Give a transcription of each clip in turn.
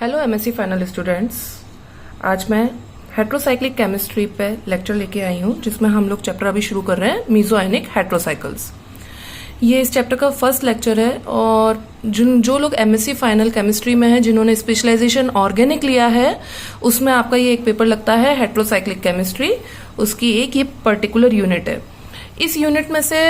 Hello MSc final students. आज मैं heterocyclic chemistry पे लेक्चर लेके आई हूँ, जिसमें हम लोग चैप्टर अभी शुरू कर रहे हैं मीजो आयनिक हेट्रोसाइकल्स। ये इस चैप्टर का फर्स्ट लेक्चर है और जो लोग एमएससी फाइनल केमिस्ट्री में हैं, जिन्होंने स्पेशलाइजेशन ऑर्गेनिक लिया है, उसमें आपका ये एक पेपर लगता है हेट्रोसाइक्लिक केमिस्ट्री। उसकी एक ये पर्टिकुलर यूनिट है। इस यूनिट में से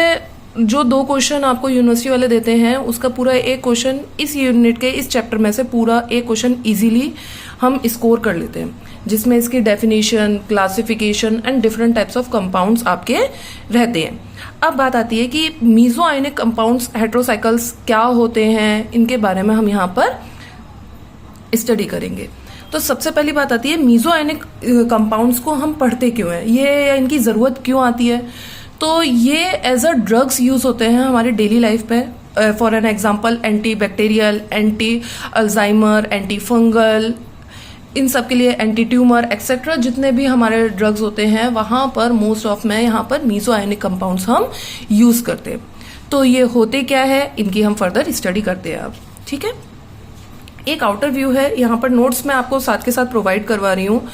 जो 2 क्वेश्चन आपको यूनिवर्सिटी वाले देते हैं, उसका पूरा एक क्वेश्चन इस यूनिट के इस चैप्टर में से पूरा एक क्वेश्चन इजीली हम स्कोर कर लेते हैं, जिसमें इसकी definition, classification and different types of compounds आपके रहते हैं। अब बात आती है कि मीजो आयनिक कंपाउंड्स हेट्रोसाइकल्स क्या होते हैं, इनके बारे में हम यहाँ पर स्टडी करेंगे। तो सबसे पहली बात आती है मीजो आयनिक कंपाउंड्स को हम पढ़ते क्यों हैं, ये इनकी जरूरत क्यों आती है। तो ये एज अ ड्रग्स यूज होते हैं हमारे डेली लाइफ पे। For an example anti bacterial, anti Alzheimer, anti fungal, इन सब के लिए एंटी ट्यूमर एक्सेट्रा जितने भी हमारे ड्रग्स होते हैं, वहां पर मोस्ट ऑफ में यहाँ पर मीजो आयनिक कंपाउंड्स हम यूज करते हैं। तो ये होते क्या है, इनकी हम फर्दर स्टडी करते हैं अब। ठीक है, एक आउटर व्यू है, यहाँ पर नोट्स मैं आपको साथ के साथ प्रोवाइड करवा रही हूँ।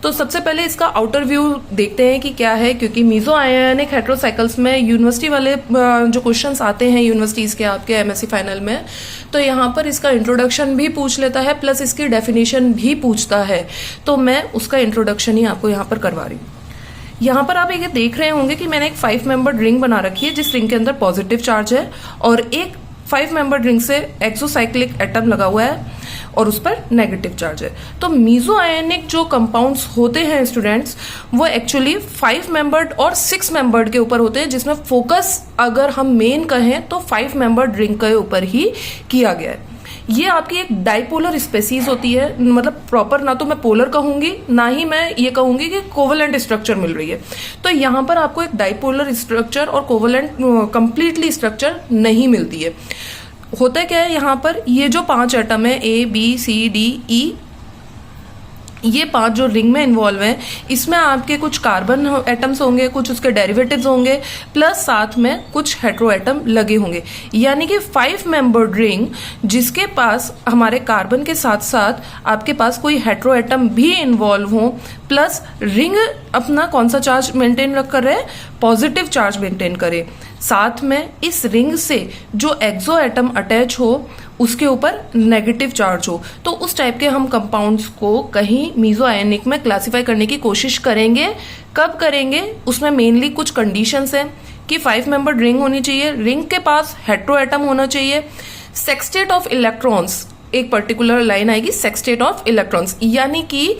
तो सबसे पहले इसका आउटर व्यू देखते हैं कि क्या है, क्योंकि मीजो आयनिक हेट्रोसाइकल्स में यूनिवर्सिटी वाले जो क्वेश्चंस आते हैं यूनिवर्सिटीज के आपके एमएससी फाइनल में, तो यहाँ पर इसका इंट्रोडक्शन भी पूछ लेता है, प्लस इसकी डेफिनेशन भी पूछता है। तो मैं उसका इंट्रोडक्शन ही आपको यहाँ पर करवा रही हूँ। यहाँ पर आप ये देख रहे होंगे कि मैंने एक 5 मेंबर्ड रिंग बना रखी है, जिस रिंग के अंदर पॉजिटिव चार्ज है, और एक 5 मेंबर्ड रिंग से एक्सोसाइक्लिक एटम लगा हुआ है और उस पर नेगेटिव चार्ज है। तो मीजो आयनिक जो कंपाउंड्स होते हैं स्टूडेंट्स, वो एक्चुअली 5 मेंबर्ड और 6 मेंबर्ड के ऊपर होते हैं, जिसमें फोकस अगर हम मेन कहें तो 5 मेंबर्ड रिंग के ऊपर ही किया गया है। ये आपकी एक डाइपोलर स्पेसीज होती है, मतलब प्रॉपर ना तो मैं पोलर कहूंगी, ना ही मैं ये कहूंगी कि कोवेलेंट स्ट्रक्चर मिल रही है। तो यहाँ पर आपको एक डाइपोलर स्ट्रक्चर और कोवेलेंट कंप्लीटली स्ट्रक्चर नहीं मिलती है। होता क्या है, यहाँ पर ये जो 5 एटम है A, B, C, D, E, ये 5 जो रिंग में इन्वॉल्व हैं, इसमें आपके कुछ कार्बन एटम्स होंगे, कुछ उसके डेरिवेटिव्स होंगे, प्लस साथ में कुछ हेट्रो एटम लगे होंगे। यानी कि 5 मेंबर्ड रिंग जिसके पास हमारे कार्बन के साथ साथ आपके पास कोई हेट्रो एटम भी इन्वॉल्व हो, प्लस रिंग अपना कौन सा चार्ज मेंटेन कर रहे हैं, पॉजिटिव चार्ज मेंटेन करे। साथ में इस रिंग से जो एक्सो एटम अटैच हो उसके ऊपर नेगेटिव चार्ज हो। तो उस टाइप के हम कंपाउंड्स को कहीं मीजो आयनिक में क्लासिफाई करने की कोशिश करेंगे। कब करेंगे, उसमें मेनली कुछ कंडीशंस हैं कि 5 मेंबर्ड रिंग होनी चाहिए, रिंग के पास हेट्रो एटम होना चाहिए, सेक्सटेट ऑफ इलेक्ट्रॉन्स, एक पर्टिकुलर लाइन आएगी सेक्सटेट ऑफ इलेक्ट्रॉन्स, यानी कि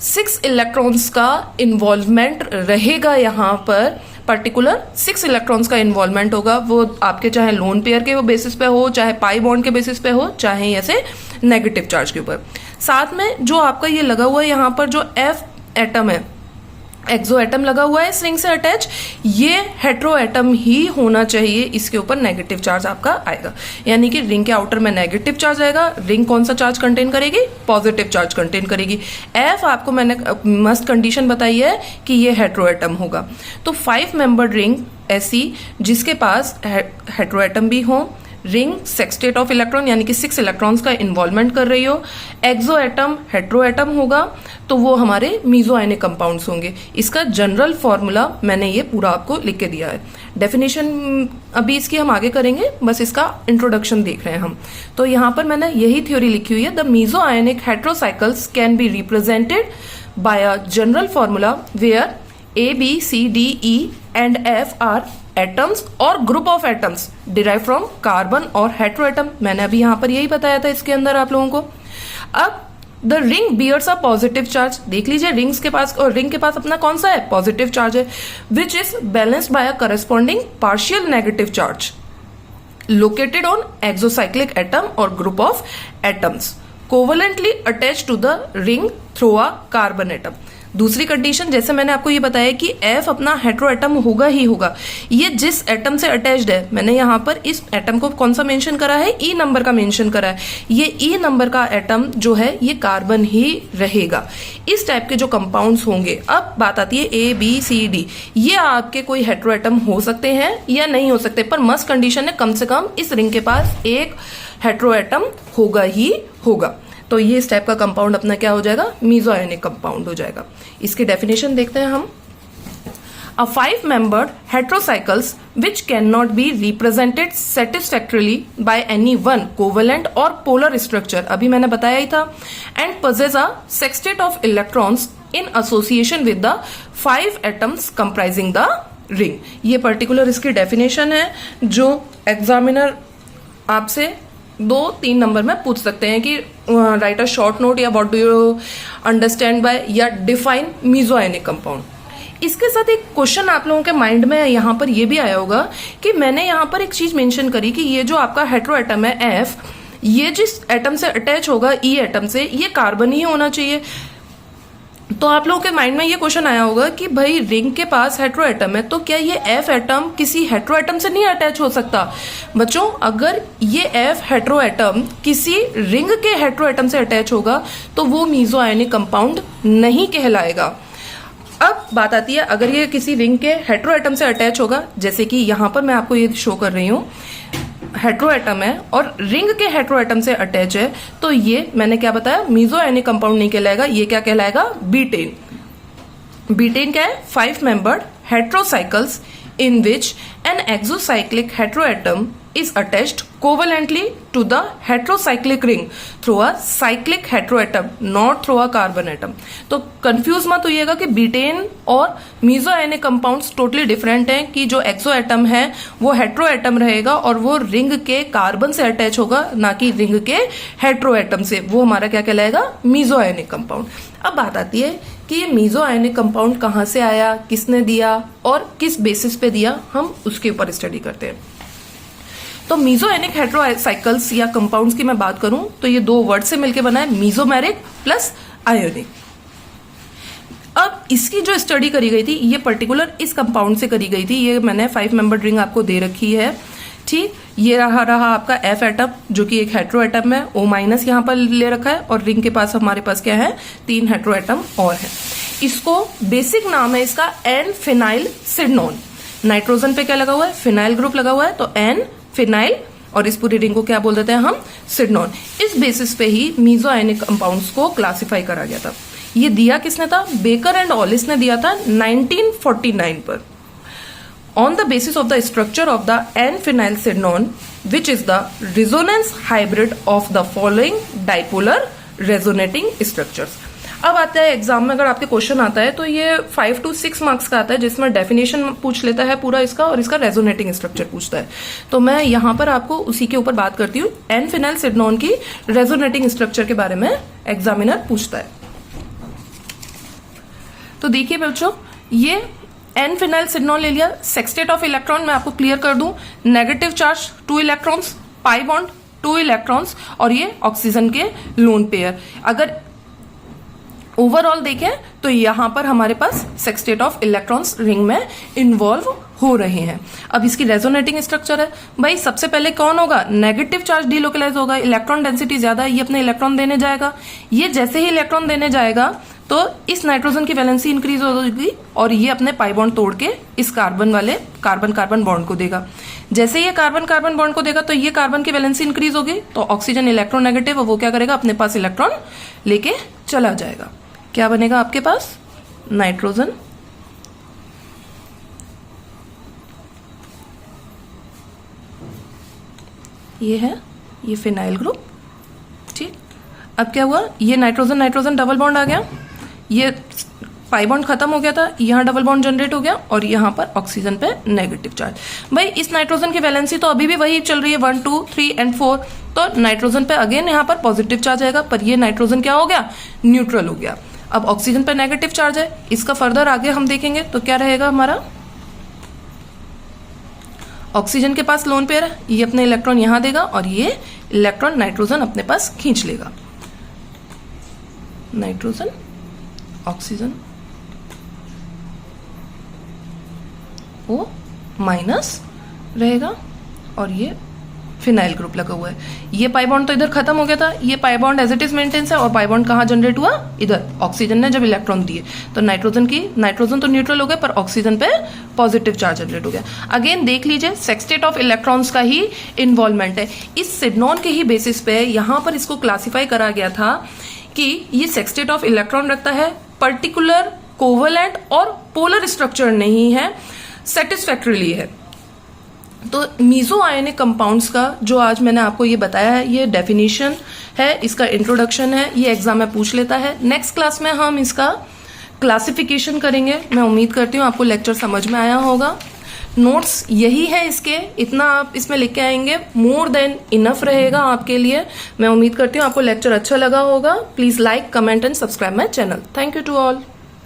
6 इलेक्ट्रॉन्स का इन्वॉल्वमेंट रहेगा। यहाँ पर पर्टिकुलर 6 इलेक्ट्रॉन्स का इन्वॉल्वमेंट होगा, वो आपके चाहे लोन पेयर के बेसिस पे हो, चाहे पाई बॉन्ड के बेसिस पे हो, चाहे ऐसे नेगेटिव चार्ज के ऊपर। साथ में जो आपका ये लगा हुआ है यहाँ पर जो F एटम है, एक्सो एटम लगा हुआ है इस रिंग से अटैच, ये हेट्रो एटम ही होना चाहिए, इसके ऊपर नेगेटिव चार्ज आपका आएगा। यानी कि रिंग के आउटर में नेगेटिव चार्ज आएगा, रिंग कौन सा चार्ज कंटेन करेगी, पॉजिटिव चार्ज कंटेन करेगी। F आपको मैंने मस्त कंडीशन बताई है कि ये हेट्रो एटम होगा। तो 5 मेंबर्ड रिंग ऐसी जिसके पास हेट्रो एटम भी हो, रिंग सेक्सटेट ऑफ इलेक्ट्रॉन यानी कि 6 इलेक्ट्रॉन्स का इन्वॉल्वमेंट कर रही हो, एक्सो एटम हेट्रो एटम होगा, तो वो हमारे मीजो आयनिक कंपाउंड्स होंगे। इसका जनरल फॉर्मूला मैंने ये पूरा आपको लिख के दिया है। डेफिनेशन अभी इसकी हम आगे करेंगे, बस इसका इंट्रोडक्शन देख रहे हैं हम। तो यहाँ पर मैंने यही थ्योरी लिखी हुई है, the meso ionic heterocycles can be represented by a general formula where A, B, C, D, E and F are atoms और group of atoms derived from carbon और heteroatom। मैंने अभी यहाँ पर यही बताया था इसके अंदर आप लोगों को। अब the ring bears a positive charge, देख लीजिए रिंग्स के पास, और रिंग के पास अपना कौन सा है, पॉजिटिव चार्ज है, which is balanced by a corresponding partial negative charge located on exocyclic atom और group of atoms covalently attach to the ring through a carbon atom. दूसरी कंडीशन, जैसे मैंने आपको ये बताया कि F अपना हेट्रो एटम होगा ही होगा, ये जिस एटम से अटैच्ड है, मैंने यहाँ पर इस एटम को कौन सा मेंशन करा है, E नंबर का मेंशन करा है, ये E नंबर का एटम जो है ये कार्बन ही रहेगा। इस टाइप के जो कंपाउंड्स होंगे, अब बात आती है A, B, C, D, ये आपके कोई हेट्रो एटम हो सकते हैं या नहीं हो सकते, पर मस्ट कंडीशन है कम से कम इस रिंग के पास एक हेट्रो एटम होगा ही होगा। तो ये इस टाइप का कंपाउंड अपना क्या हो जाएगा, मीजो आयोनिक कंपाउंड हो जाएगा। इसकी डेफिनेशन देखते हैं हम। A five-membered heterocycles which cannot be represented satisfactorily by any one covalent or polar structure, अभी मैंने बताया ही था, and possess a sextet of electrons in association with the 5 atoms comprising the ring। ये पर्टिकुलर इसकी definition है जो examiner आपसे 2-3 number में पूछ सकते हैं कि राइट अ शॉर्ट नोट या what do you understand by या डिफाइन मीजो आयोनिक कंपाउंड। इसके साथ एक क्वेश्चन आप लोगों के माइंड में यहाँ पर ये भी आया होगा कि मैंने यहाँ पर एक चीज मेंशन करी कि ये जो आपका हेट्रो एटम है एफ, ये जिस एटम से अटैच होगा ई एटम से, ये कार्बन ही होना चाहिए। तो आप लोगों के माइंड में ये क्वेश्चन आया होगा कि भाई रिंग के पास हेट्रो एटम है तो क्या ये एफ एटम किसी हेट्रो एटम से नहीं अटैच हो सकता। बच्चों, अगर ये एफ हेट्रो एटम किसी रिंग के हेट्रो एटम से अटैच होगा तो वो मीजो आयोनिक कंपाउंड नहीं कहलाएगा। अब बात आती है अगर ये किसी रिंग के हेट्रो एटम से अटैच होगा, जैसे कि यहां पर मैं आपको ये शो कर रही हूं, हेट्रो एटम है और रिंग के हेट्रो एटम से अटैच है, तो ये मैंने क्या बताया, मीजो आयोनिक कंपाउंड नहीं कहलाएगा, ये क्या कहलाएगा, बीटेन। बीटेन क्या है, 5 membered heterocycles in which an exocyclic heteroatom is attached covalently to the heterocyclic ring through a cyclic heteroatom, not through a carbon atom। तो कंफ्यूज मत होइएगा कि बीटेन और मीजो आयोनिक कंपाउंड्स टोटली डिफरेंट हैं, कि जो एक्सो एटम है वो हेट्रो एटम रहेगा और वो रिंग के कार्बन से अटैच होगा, ना कि रिंग के हेट्रो एटम से, वो हमारा क्या कहलाएगा, मीजो आयोनिक कंपाउंड। अब बात आती है कि ये मीजो आयोनिक कंपाउंड कहाँ से आया, किसने दिया और किस बेसिस पे दिया, हम उसके ऊपर स्टडी करते हैं। तो मीजो आयोनिक हेट्रोसाइकल्स या कंपाउंड्स की मैं बात करूं तो ये 2 वर्ड से मिलकर बना है, मीजोमेरिक प्लस आयोनिक। अब इसकी जो स्टडी करी गई थी ये पर्टिकुलर इस कंपाउंड से करी गई थी। ये मैंने 5 membered रिंग आपको दे रखी है, ठीक। ये रहा आपका एफ एटम जो कि एक हेट्रो एटम है, O- यहाँ पर ले रखा है और रिंग के पास हमारे पास क्या है, 3 हेट्रो एटम और है। इसको बेसिक नाम है इसका एन फिनाइल सिडनोन। नाइट्रोजन पे क्या लगा हुआ है, फिनाइल ग्रुप लगा हुआ है, तो एन फिनाइल, और इस पूरी रिंग को क्या बोल देते हैं हम, सिडनोन। इस बेसिस पे ही मीजो आयोनिक कंपाउंड्स को क्लासिफाई करा गया था। ये दिया किसने था, बेकर एंड ऑलिस ने दिया था 1949 पर। On the basis of the structure of the N-phenylsidnone, which is the resonance hybrid of the following dipolar resonating structures। अब आता है एग्जाम में, अगर आपके क्वेश्चन आता है तो ये 5 to 6 मार्क्स का आता है, जिसमें डेफिनेशन पूछ लेता है पूरा इसका और इसका रेजोनेटिंग स्ट्रक्चर पूछता है। तो मैं यहाँ पर आपको उसी के ऊपर बात करती हूँ, एन फिनाइलसिडनोन की रेजोनेटिंग स्ट्रक्चर के बारे में एग्जामिनर पूछता है। तो देखिए बच्चों, ये एन फिनाइलसिडनोन ले लिया, सेक्सटेट ऑफ इलेक्ट्रॉन मैं आपको क्लियर कर दूं, negative charge 2 electrons, pi bond 2 electrons और ये ऑक्सीजन के लोन पेयर। अगर ओवरऑल देखें तो यहां पर हमारे पास सेक्सटेट ऑफ इलेक्ट्रॉन्स रिंग में इन्वॉल्व हो रहे हैं। अब इसकी रेजोनेटिंग स्ट्रक्चर है, भाई सबसे पहले कौन होगा, नेगेटिव चार्ज डीलोकलाइज होगा, इलेक्ट्रॉन डेंसिटी ज्यादा है, ये अपने इलेक्ट्रॉन देने जाएगा। ये जैसे ही इलेक्ट्रॉन देने जाएगा तो इस नाइट्रोजन की वैलेंसी इंक्रीज होगी और ये अपने पाई बॉन्ड तोड़ के इस कार्बन वाले कार्बन कार्बन बॉन्ड को देगा। जैसे ये कार्बन कार्बन बॉन्ड को देगा तो ये कार्बन की वैलेंसी इंक्रीज होगी, तो ऑक्सीजन इलेक्ट्रोनेगेटिव, वो क्या करेगा, अपने पास इलेक्ट्रॉन लेके चला जाएगा। क्या बनेगा आपके पास, नाइट्रोजन ये है, ये फिनाइल ग्रुप, ठीक। अब क्या हुआ, ये नाइट्रोजन नाइट्रोजन डबल बॉन्ड आ गया, ये पाई बॉन्ड खत्म हो गया था, यहाँ डबल बॉन्ड जनरेट हो गया और यहाँ पर ऑक्सीजन पे नेगेटिव चार्ज। भाई इस नाइट्रोजन की वैलेंसी तो अभी भी वही चल रही है, 1 2 3 एंड 4, तो नाइट्रोजन पे अगेन यहाँ पर पॉजिटिव चार्ज आएगा, पर ये नाइट्रोजन क्या हो गया, न्यूट्रल हो गया। अब ऑक्सीजन पे नेगेटिव चार्ज है, इसका फर्दर आगे हम देखेंगे तो क्या रहेगा हमारा, ऑक्सीजन के पास लोन पेयर है, ये अपने इलेक्ट्रॉन यहां देगा और ये इलेक्ट्रॉन नाइट्रोजन अपने पास खींच लेगा, नाइट्रोजन ऑक्सीजन O- रहेगा और ये फिनाइल ग्रुप लगा हुआ है। ये पाई बॉन्ड तो इधर खत्म हो गया था, ये pi bond as it is maintains है, और पाई बॉन्ड कहाँ जनरेट हुआ, इधर ऑक्सीजन ने जब इलेक्ट्रॉन दिए तो नाइट्रोजन तो न्यूट्रल हो गया, पर ऑक्सीजन पे पॉजिटिव चार्ज जनरेट हो गया। अगेन देख लीजिए सेक्सटेट ऑफ इलेक्ट्रॉन्स का ही इन्वॉल्वमेंट है। इस सिडनॉन के ही बेसिस पे यहां पर इसको क्लासिफाई करा गया था कि ये सेक्सटेट ऑफ इलेक्ट्रॉन रखता है, पर्टिकुलर कोवलेंट और पोलर स्ट्रक्चर नहीं है, सेटिस्फैक्टरीली है। तो मीजो आयनिक कंपाउंड्स का जो आज मैंने आपको ये बताया है, ये डेफिनेशन है, इसका इंट्रोडक्शन है, ये एग्जाम में पूछ लेता है। नेक्स्ट क्लास में हम इसका क्लासिफिकेशन करेंगे। मैं उम्मीद करती हूँ आपको लेक्चर समझ में आया होगा। नोट्स यही है इसके, इतना आप इसमें लिख के आएंगे, मोर देन इनफ रहेगा आपके लिए। मैं उम्मीद करती हूँ आपको लेक्चर अच्छा लगा होगा। Please like, comment and subscribe my channel. Thank you to all.